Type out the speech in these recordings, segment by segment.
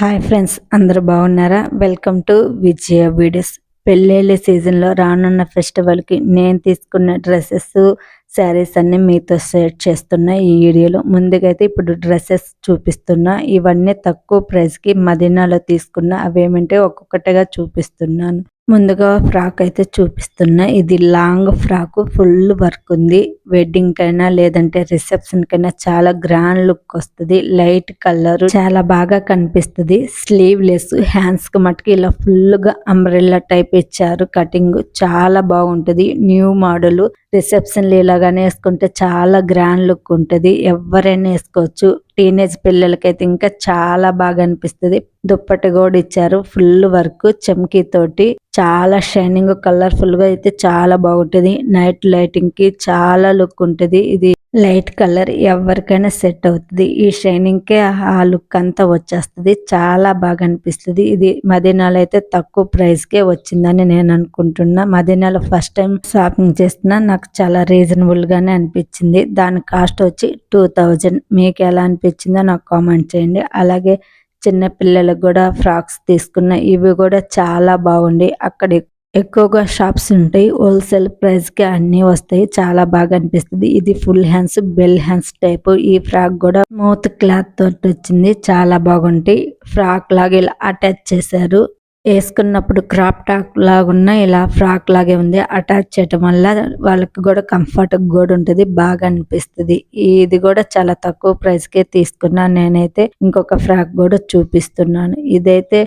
Hi friends, అందరూ బాగున్నారా? Welcome to Vijaya videos. పెళ్ళిళ్ళ సీజన్లో రానున్న ఫెస్టివల్కి నేను తీసుకున్న డ్రెస్సెస్, శారీస్ అన్ని మీతో షేర్ చేస్తున్నా ఈ వీడియోలో. ముందుగా అయితే ఇప్పుడు డ్రెస్సెస్ చూపిస్తున్నా. ఇవన్నీ తక్కువ ప్రైస్కి మదీనాలో తీసుకున్నా. అవేమంటే ఒక్కొక్కటిగా చూపిస్తున్నాను. ముందుగా ఫ్రాక్ అయితే చూపిస్తున్నా. ఇది లాంగ్ ఫ్రాక్, ఫుల్ వర్క్ ఉంది. వెడ్డింగ్ కైనా లేదంటే రిసెప్షన్ కైనా చాలా గ్రాండ్ లుక్ వస్తుంది. లైట్ కలర్ చాలా బాగా కనిపిస్తుంది. స్లీవ్ లెస్, హ్యాండ్స్ కి మటుకు ఇలా ఫుల్ గా అంబ్రెల్లా టైప్ ఇచ్చారు. కటింగ్ చాలా బాగుంటది. New model. రిసెప్షన్ ఇలాగానే వేసుకుంటే చాలా గ్రాండ్ లుక్ ఉంటది. ఎవరైనా వేసుకోవచ్చు. టీనేజ్ పిల్లలకైతే ఇంకా చాలా బాగా అనిపిస్తుంది. దుప్పటి కూడా ఇచ్చారు. ఫుల్ వర్క్ చమ్కీ తోటి చాలా షైనింగ్, కలర్ఫుల్ గా అయితే చాలా బాగుంటది. నైట్ లైటింగ్ కి చాలా లుక్ ఉంటది. ఇది లైట్ కలర్ ఎవరికైనా సెట్ అవుతుంది. ఈ షైనింగ్ కే ఆ లుక్ అంతా వచ్చేస్తుంది. చాలా బాగా అనిపిస్తుంది. ఇది మదీనాలో అయితే తక్కువ ప్రైస్ కే వచ్చిందని నేను అనుకుంటున్నా. మదీనాలో ఫస్ట్ టైం షాపింగ్ చేస్తున్నా. నాకు చాలా రీజనబుల్ గానే అనిపించింది. దాని కాస్ట్ వచ్చి 2000. మీకు ఎలా అనిపించిందో నాకు కామెంట్ చేయండి. అలాగే చిన్న పిల్లలకు కూడా ఫ్రాక్స్ తీసుకున్న. ఇవి కూడా చాలా బాగుంది. అక్కడ ఎక్కువగా షాప్స్ ఉంటాయి. హోల్సేల్ ప్రైస్ కి అన్ని వస్తాయి. చాలా బాగా అనిపిస్తుంది. ఇది full hands, bell hands type. ఈ ఫ్రాక్ కూడా స్మూత్ క్లాత్ తోటి వచ్చింది. చాలా బాగుంటాయి. ఫ్రాక్ లాగా ఇలా అటాచ్ చేశారు. వేసుకున్నప్పుడు క్రాప్ టాప్ లాగున్నా ఇలా ఫ్రాక్ లాగే ఉంది. అటాచ్ చేయటం వల్ల వాళ్ళకి కూడా కంఫర్ట్ కూడా ఉంటుంది. బాగా అనిపిస్తుంది. ఇది కూడా చాలా తక్కువ ప్రైస్ కే తీసుకున్నాను నేనైతే. ఇంకొక ఫ్రాక్ కూడా చూపిస్తున్నాను. ఇదైతే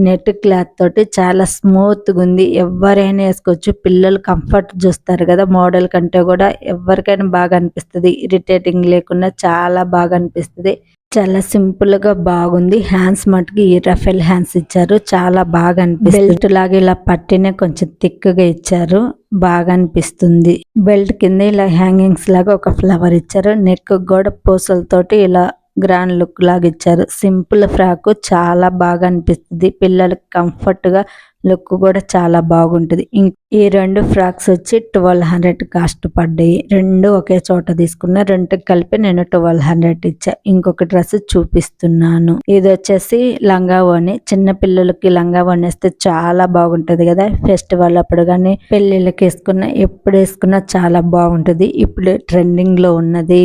నెట్ క్లాత్ తోటి చాలా స్మూత్ గా ఉంది. ఎవరైనా వేసుకోవచ్చు. పిల్లలు కంఫర్ట్ చూస్తారు కదా, మోడల్ కంటే కూడా ఎవరికైనా బాగా అనిపిస్తుంది. ఇరిటేటింగ్ లేకుండా చాలా బాగా అనిపిస్తుంది. చాలా సింపుల్ గా బాగుంది. హ్యాండ్స్ మటుకు ఈ రఫెల్ హ్యాండ్స్ ఇచ్చారు. చాలా బాగా అనిపిస్తుంది. బెల్ట్ లాగా ఇలా పట్టినే కొంచెం థిక్ గా ఇచ్చారు. బాగా అనిపిస్తుంది. బెల్ట్ కింద ఇలా హ్యాంగింగ్స్ లాగా ఒక ఫ్లవర్ ఇచ్చారు. నెక్ కూడా పూసలతోటి ఇలా గ్రాండ్ లుక్ లాగా ఇచ్చారు. సింపుల్ ఫ్రాక్ చాలా బాగా అనిపిస్తుంది. పిల్లలకి కంఫర్ట్ గా లుక్ కూడా చాలా బాగుంటది. ఈ రెండు ఫ్రాక్స్ వచ్చి 1200 కాస్ట్ పడ్డాయి. రెండు ఒకే చోట తీసుకున్నా. రెండు కలిపి నేను 1200 ఇచ్చా. ఇంకొక డ్రెస్ చూపిస్తున్నాను. ఇది వచ్చేసి లంగా ఓని. చిన్న పిల్లలకి లంగా ఓని వేస్తే చాలా బాగుంటది కదా. ఫెస్టివల్ అప్పుడు కానీ పెళ్లిళ్ళకి వేసుకున్నా, ఎప్పుడు వేసుకున్నా చాలా బాగుంటది. ఇప్పుడు ట్రెండింగ్ లో ఉన్నది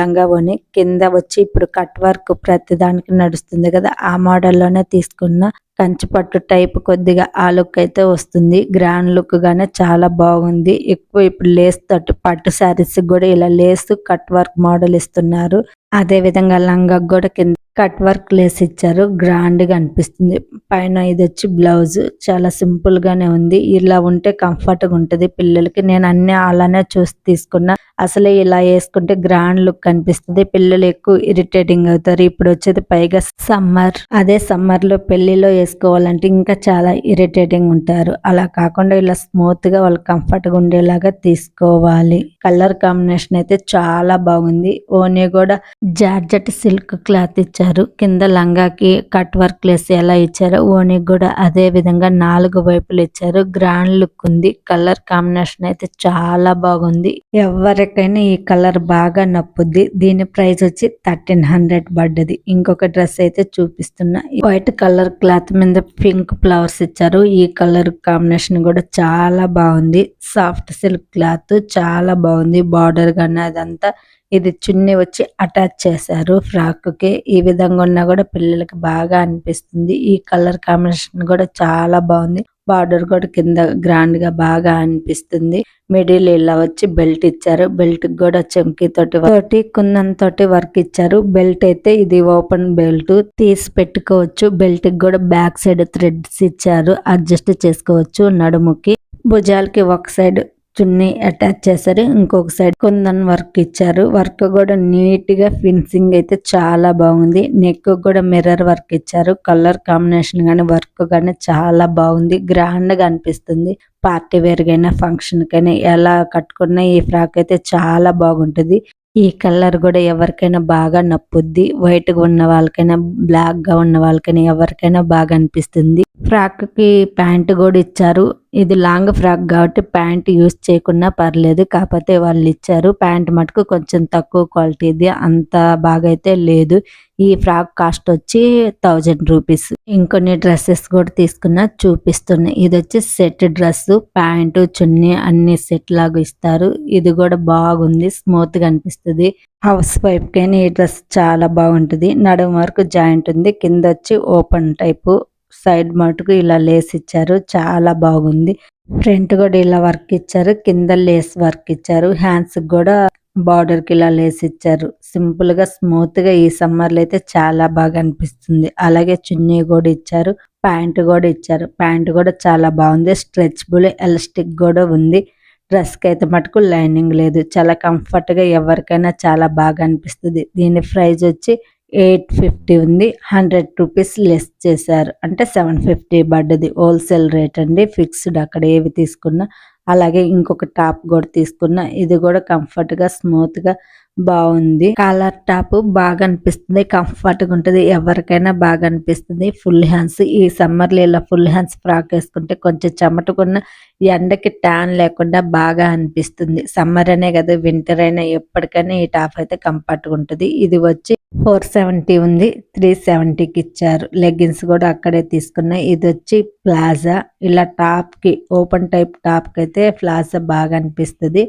లంగా ఓని. కింద వచ్చి ఇప్పుడు కట్ వర్క్ ప్రతి దానికి నడుస్తుంది కదా, ఆ మోడల్లోనే తీసుకున్నా. కంచిపట్టు టైప్ కొద్దిగా ఆ లుక్ అయితే వస్తుంది. గ్రాండ్ లుక్ గానే చాలా బాగుంది. ఎక్కువ ఇప్పుడు లేస్ తోటి పట్టు శారీస్ కూడా ఇలా లేస్ కట్ వర్క్ మోడల్ ఇస్తున్నారు. అదే విధంగా లంగా కూడా కింద కట్ వర్క్ లేస్ ఇచ్చారు. గ్రాండ్ గా అనిపిస్తుంది. పైన ఇది వచ్చి బ్లౌజ్ చాలా సింపుల్ గానే ఉంది. ఇలా ఉంటే కంఫర్ట్ గా ఉంటది పిల్లలకి. నేను అన్ని అలానే చూసి తీసుకున్నా. అసలే ఇలా వేసుకుంటే గ్రాండ్ లుక్ కనిపిస్తుంది. పిల్లలు ఎక్కువ ఇరిటేటింగ్ అవుతారు. ఇప్పుడు వచ్చేది పైగా సమ్మర్. అదే సమ్మర్ లో పెళ్లిలో వేసుకోవాలంటే ఇంకా చాలా ఇరిటేటింగ్ ఉంటారు. అలా కాకుండా ఇలా స్మూత్ గా వాళ్ళు కంఫర్ట్ గా ఉండేలాగా తీసుకోవాలి. కలర్ కాంబినేషన్ అయితే చాలా బాగుంది. ఓనీ కూడా జార్జెట్ సిల్క్ క్లాత్ ఇచ్చారు. కింద లంగాకి కట్ వర్క్ లేసి ఎలా ఇచ్చారో ఓనీ కూడా అదే విధంగా 4 వైపులు ఇచ్చారు. గ్రాండ్ లుక్ ఉంది. కలర్ కాంబినేషన్ అయితే చాలా బాగుంది. ఎవరికైనా ఈ కలర్ బాగా నప్పుద్ది. దీని ప్రైస్ వచ్చి 1300 పడ్డది. ఇంకొక డ్రెస్ అయితే చూపిస్తున్నా. వైట్ కలర్ క్లాత్ మీద పింక్ ఫ్లవర్స్ ఇచ్చారు. ఈ కలర్ కాంబినేషన్ కూడా చాలా బాగుంది. సాఫ్ట్ సిల్క్ క్లాత్ చాలా బాగుంది. బార్డర్ గానీ అదంతా. ఇది చున్నీ వచ్చి అటాచ్ చేశారు ఫ్రాక్ కి. ఈ విధంగా ఉన్నా కూడా పిల్లలకి బాగా అనిపిస్తుంది. ఈ కలర్ కాంబినేషన్ కూడా చాలా బాగుంది. బార్డర్ కూడా కింద గ్రాండ్ గా బాగా అనిపిస్తుంది. మిడిల్ ఇలా వచ్చి బెల్ట్ ఇచ్చారు. బెల్ట్ కూడా చెంకి తోటి కుందన్ తోటి వర్క్ ఇచ్చారు. బెల్ట్ అయితే ఇది ఓపెన్ బెల్ట్, తీసి పెట్టుకోవచ్చు. బెల్ట్ కి కూడా బ్యాక్ సైడ్ థ్రెడ్స్ ఇచ్చారు. అడ్జస్ట్ చేసుకోవచ్చు నడుముకి. భుజాలకి ఒక సైడ్ చున్నీ అటాచ్ చేశారు. ఇంకొక సైడ్ కుందన్ వర్క్ ఇచ్చారు. వర్క్ కూడా నీట్ గా ఫినిషింగ్ అయితే చాలా బాగుంది. నెక్ కూడా మిర్రర్ వర్క్ ఇచ్చారు. కలర్ కాంబినేషన్ గానీ వర్క్ గానీ చాలా బాగుంది. గ్రాండ్ గా అనిపిస్తుంది. పార్టీ వేర్ కైనా ఫంక్షన్ కైనా ఎలా కట్టుకున్నా ఈ ఫ్రాక్ అయితే చాలా బాగుంటది. ఈ కలర్ కూడా ఎవరికైనా బాగా నప్పుద్ది. వైట్ గా ఉన్న వాళ్ళకైనా, బ్లాక్ గా ఉన్న వాళ్ళకైనా ఎవరికైనా బాగా అనిపిస్తుంది. ఫ్రాక్ కి ప్యాంట్ కూడా ఇచ్చారు. ఇది లాంగ్ ఫ్రాక్ కాబట్టి ప్యాంట్ యూస్ చేయకున్నా పర్లేదు. కాకపోతే వాళ్ళు ఇచ్చారు. ప్యాంట్ మటుకు కొంచెం తక్కువ క్వాలిటీది, అంత బాగా అయితే లేదు. ఈ ఫ్రాక్ కాస్ట్ వచ్చి 1000 రూపీస్. ఇంకొన్ని డ్రెస్సెస్ కూడా తీసుకున్నా చూపిస్తున్నాయి. ఇది వచ్చి సెట్ డ్రెస్, ప్యాంటు చున్నీ అన్ని సెట్ లాగా ఇస్తారు. ఇది కూడా బాగుంది, స్మూత్ గా అనిపిస్తుంది. హౌస్ వైఫ్ కైనా ఈ డ్రెస్ చాలా బాగుంటుంది. నడుము వరకు జాయింట్ ఉంది, కింద వచ్చి ఓపెన్ టైపు, సైడ్ మటుకు ఇలా లేస్ ఇచ్చారు, చాలా బాగుంది. ఫ్రంట్ కూడా ఇలా వర్క్ ఇచ్చారు, కింద లేస్ వర్క్ ఇచ్చారు. హ్యాండ్స్ కూడా బార్డర్ కి ఇలా లేస్ ఇచ్చారు. సింపుల్ గా స్మూత్ గా ఈ సమ్మర్ లో అయితే చాలా బాగా అనిపిస్తుంది. అలాగే చున్నీ కూడా ఇచ్చారు, ప్యాంట్ కూడా ఇచ్చారు. ప్యాంట్ కూడా చాలా బాగుంది, స్ట్రెచబుల్, ఎలాస్టిక్ కూడా ఉంది. డ్రెస్ కి అయితే మటుకు లైనింగ్ లేదు. చాలా కంఫర్ట్ గా ఎవరికైనా చాలా బాగా అనిపిస్తుంది. దీని ప్రైస్ వచ్చి 850 ఉంది. 100 రూపీస్ లెస్ చేశారు, అంటే 750 పడ్డది. హోల్సేల్ రేట్ అండి, ఫిక్స్డ్ అక్కడ ఏవి తీసుకున్నా. అలాగే ఇంకొక టాప్ కూడా తీసుకున్నా. ఇది కూడా కంఫర్ట్ గా స్మూత్ గా బాగుంది. కాలర్ టాప్ బాగా అనిపిస్తుంది, కంఫర్ట్ గా ఉంటుంది, ఎవరికైనా బాగా అనిపిస్తుంది. ఫుల్ హ్యాండ్స్, ఈ సమ్మర్ లో ఇలా ఫుల్ హ్యాండ్స్ ఫ్రాక్ వేసుకుంటే కొంచెం చెమటకున్న ఎండకి ట్యాన్ లేకుండా బాగా అనిపిస్తుంది. సమ్మర్ అనే కదా, వింటర్ అయినా ఎప్పటికైనా ఈ టాప్ అయితే కంఫర్ట్ గా ఉంటుంది. ఇది వచ్చి 470 ఉంది, 370కి ఇచ్చారు. లెగ్గిన్స్ కూడా అక్కడే తీసుకున్నా. ఇది వచ్చి ప్లాజా, ఇలా టాప్ కి ఓపెన్ టైప్ టాప్ కి అయితే ప్లాజా బాగా అనిపిస్తుంది.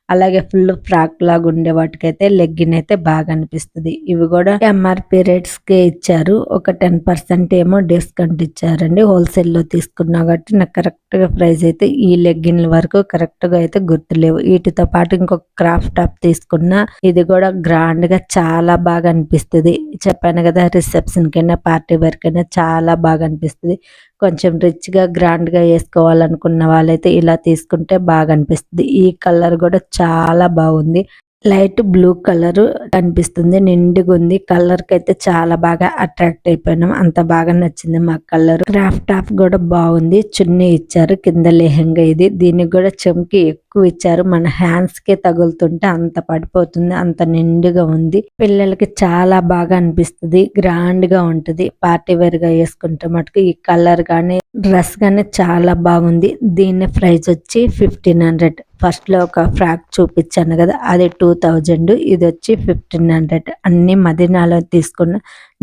అలాగే ఫుల్ ఫ్రాక్ లాగా ఉండే వాటికైతే లెగ్గిన్ అయితే బాగా అనిపిస్తుంది. ఇవి కూడా ఎంఆర్పి రేట్స్ కే ఇచ్చారు. ఒక 10% ఏమో డిస్కౌంట్ ఇచ్చారండి. హోల్సేల్ లో తీసుకున్నా కాబట్టి నాకు కరెక్ట్ గా ప్రైస్ అయితే ఈ లెగ్గిన్ల వరకు కరెక్ట్ గా అయితే గుర్తులేవు. వీటితో పాటు ఇంకొక క్రాఫ్ట్ టాప్ తీసుకున్నా. ఇది కూడా గ్రాండ్ గా చాలా బాగా అనిపిస్తుంది. చెప్పాను కదా, రిసెప్షన్ కైనా పార్టీ వేర్ కైనా చాలా బాగా అనిపిస్తుంది. కొంచెం రిచ్ గా గ్రాండ్ గా వేసుకోవాలనుకున్న వాళ్ళైతే ఇలా తీసుకుంటే బాగా అనిపిస్తుంది. ఈ కలర్ కూడా చాలా బాగుంది. లైట్ బ్లూ కలర్ కనిపిస్తుంది, నిండుగా ఉంది. కలర్ కి అయితే చాలా బాగా అట్రాక్ట్ అయిపోయినాం, అంత బాగా నచ్చింది మాకు కలర్. క్రాఫ్ట్ టాప్ కూడా బాగుంది. చున్నీ ఇచ్చారు, కింద లెహంగా. ఇది దీనికి కూడా చెంకి ఎక్కువ ఇచ్చారు. మన హ్యాండ్స్ కే తగులుతుంటే అంత పడిపోతుంది, అంత నిండుగా ఉంది. పిల్లలకి చాలా బాగా అనిపిస్తుంది, గ్రాండ్ గా ఉంటది. పార్టీ వేర్ గా వేసుకుంటే మటుకు ఈ కలర్ గానీ డ్రెస్ గానీ చాలా బాగుంది. దీని ప్రైస్ వచ్చి 1500. ఫస్ట్ లో ఒక ఫ్రాక్ చూపించాను కదా, అది 2000. ఇది వచ్చి 1500. అన్ని మదీనాలో తీసుకున్న,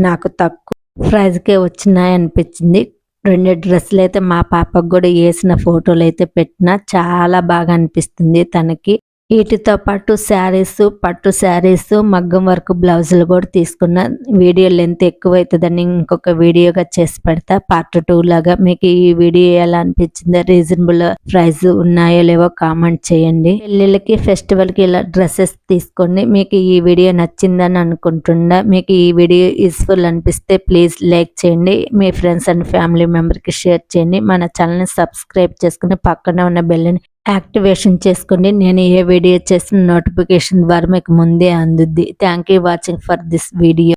నాకు తక్కువ ప్రైస్ కే వచ్చినాయి అనిపించింది. 2 డ్రెస్సులు అయితే మా పాపకు కూడా వేసిన ఫోటోలు అయితే పెట్టిన, చాలా బాగా అనిపిస్తుంది తనకి. వీటితో పాటు శారీస్, పట్టు శారీస్, మగ్గం వర్క్ బ్లౌజులు కూడా తీసుకున్నా. వీడియో లెంత్ ఎక్కువ అవుతుందని ఇంకొక వీడియోగా చేసి పెడతా, పార్ట్ 2 లాగా. మీకు ఈ వీడియో ఎలా అనిపించిందో, రీజనబుల్ ప్రైస్ ఉన్నాయో లేవో కామెంట్ చేయండి. పెళ్ళిళ్ళకి, ఫెస్టివల్ కి ఇలా డ్రెస్సెస్ తీసుకోండి. మీకు ఈ వీడియో నచ్చిందని అనుకుంటున్నా. మీకు ఈ వీడియో యూస్ఫుల్ అనిపిస్తే ప్లీజ్ లైక్ చేయండి, మీ ఫ్రెండ్స్ అండ్ ఫ్యామిలీ మెంబర్కి షేర్ చేయండి. మన ఛానల్ని సబ్స్క్రైబ్ చేసుకుని పక్కనే ఉన్న బెల్ని యాక్టివేషన్ చేసుకోండి. నేను ఏ వీడియో చేసిన నోటిఫికేషన్ ద్వారా మీకు ముందే అందుద్ది. Thank you watching for this video.